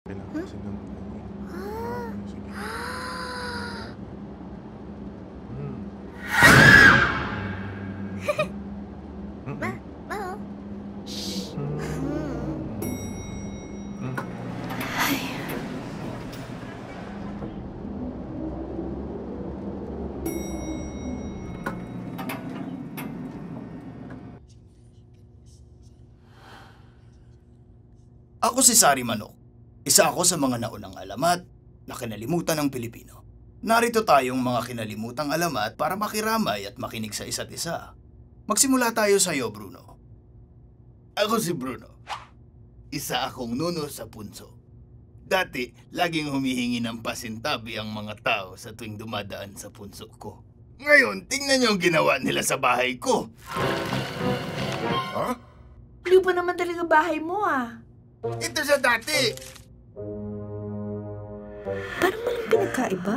Kailangan Hmm? kasi ng Ah. sige. Ma, ma, oh. Ako si Sari Manok. Isa ako sa mga naunang alamat na kinalimutan ng Pilipino. Narito tayong mga kinalimutang alamat para makiramay at makinig sa isa't isa. Magsimula tayo sa iyo, Bruno. Ako si Bruno. Isa akong nuno sa punso. Dati, laging humihingi ng pasintabi ang mga tao sa tuwing dumadaan sa punso ko. Ngayon, tingnan niyo ang ginawa nila sa bahay ko. Ha? Liw pa naman talaga bahay mo ah. Ito sa dati. Parang walang pinagkaiba.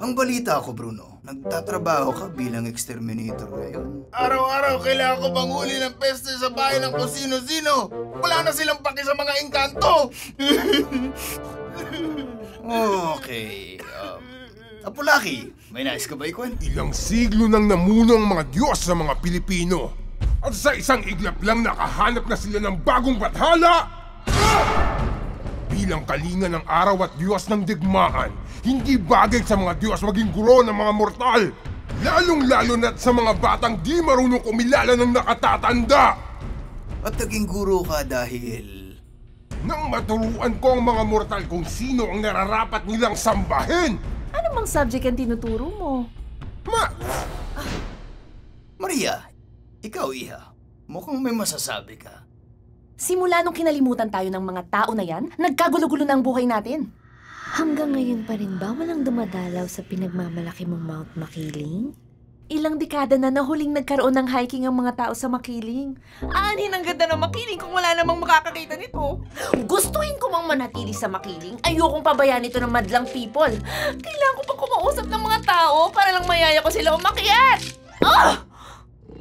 Ang balita ko, Bruno, nagtatrabaho ka bilang exterminator ngayon. Araw-araw kailangan ko manghuli ng peste sa bahay ng kung sino-sino. Wala na silang paki sa mga engkanto. Okay. Apulaki, may nais ka ba ikwan? Ilang siglo nang namuno ang mga Diyos sa mga Pilipino. At sa isang iglap lang nakahanap na sila ng bagong bathala! Bilang kalinga ng araw at Diyos ng digmaan, hindi bagay sa mga Diyos maging guro ng mga mortal. Lalong-lalo na't sa mga batang di marunong kumilala ng nakatatanda. At naging guro ka dahil... Nang maturuan ko ang mga mortal kung sino ang nararapat nilang sambahin. Ano mang subject ang tinuturo mo? Maria, ikaw, Iha, mukhang may masasabi ka. Simula nung kinalimutan tayo ng mga tao na yan, nagkagulo-gulo na ang buhay natin. Hanggang ngayon pa rin ba walang dumadalaw sa pinagmamalaki mong Mount Makiling? Ilang dekada na huling nagkaroon ng hiking ang mga tao sa Makiling. Aanin ang ganda ng Makiling kung wala namang makakakita nito. Gustuhin ko mang manatili sa Makiling. Ayokong pabayaan ito ng madlang people. Kailangan ko pang kumausap ng mga tao para lang mayaya ko sila umakyat. Ah!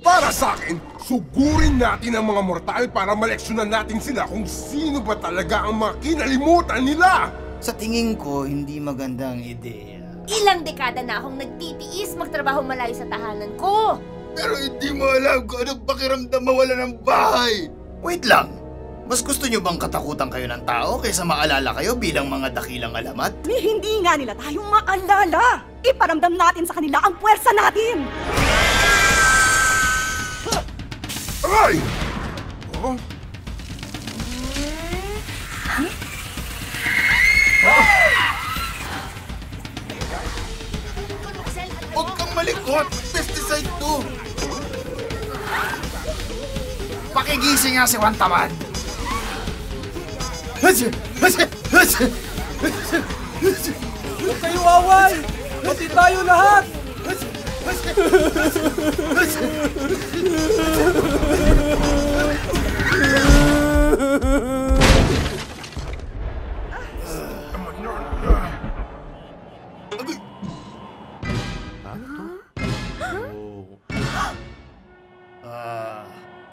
Para sa akin, sugurin natin ang mga mortal para maleksyonan natin sila kung sino ba talaga ang mga kinalimutan nila! Sa tingin ko, hindi magandang ideya. Ilang dekada na akong nagtitiis magtrabaho malayo sa tahanan ko. Pero hindi mo alam kung anong pakiramdam mawala ng bahay. Wait lang. Mas gusto nyo bang katakutan kayo ng tao kaysa maalala kayo bilang mga dakilang alamat? Hindi nga nila tayong maalala. Iparamdam natin sa kanila ang puwersa natin. Aray! Oh? Huwag kang malikot! Pesticide to! Pakigising nga si Juan Tamad! Huwag kayo away! Pati tayo lahat!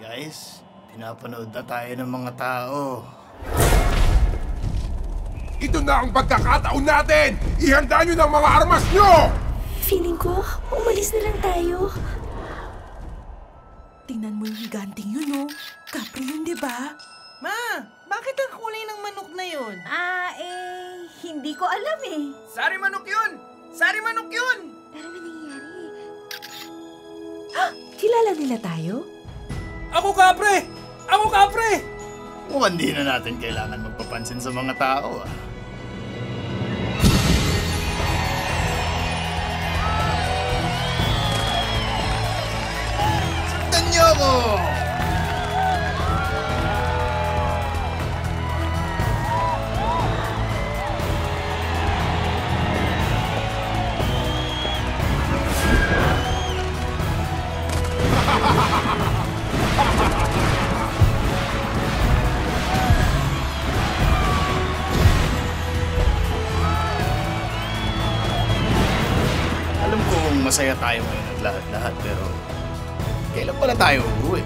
Guys, pinapanood na tayo ng mga tao. Ito na ang pagkakataon natin! Ihanda nyo ng mga armas nyo! Feeling ko, umalis na lang tayo. Tingnan mo yung higanting yun, no? Capri yun, di ba? Ma, bakit ang kulay ng manok na yun? Hindi ko alam eh. Sari manok yun! Sari manok yun! Pero may nangyayari. Kilala nila tayo? Ako kapre! Ako kapre! Mukhang di na natin kailangan magpapansin sa mga tao, ah. Saktan niyo ako! Alam kong masaya tayo ngayon at lahat-lahat, pero kailan pala tayo uuwi?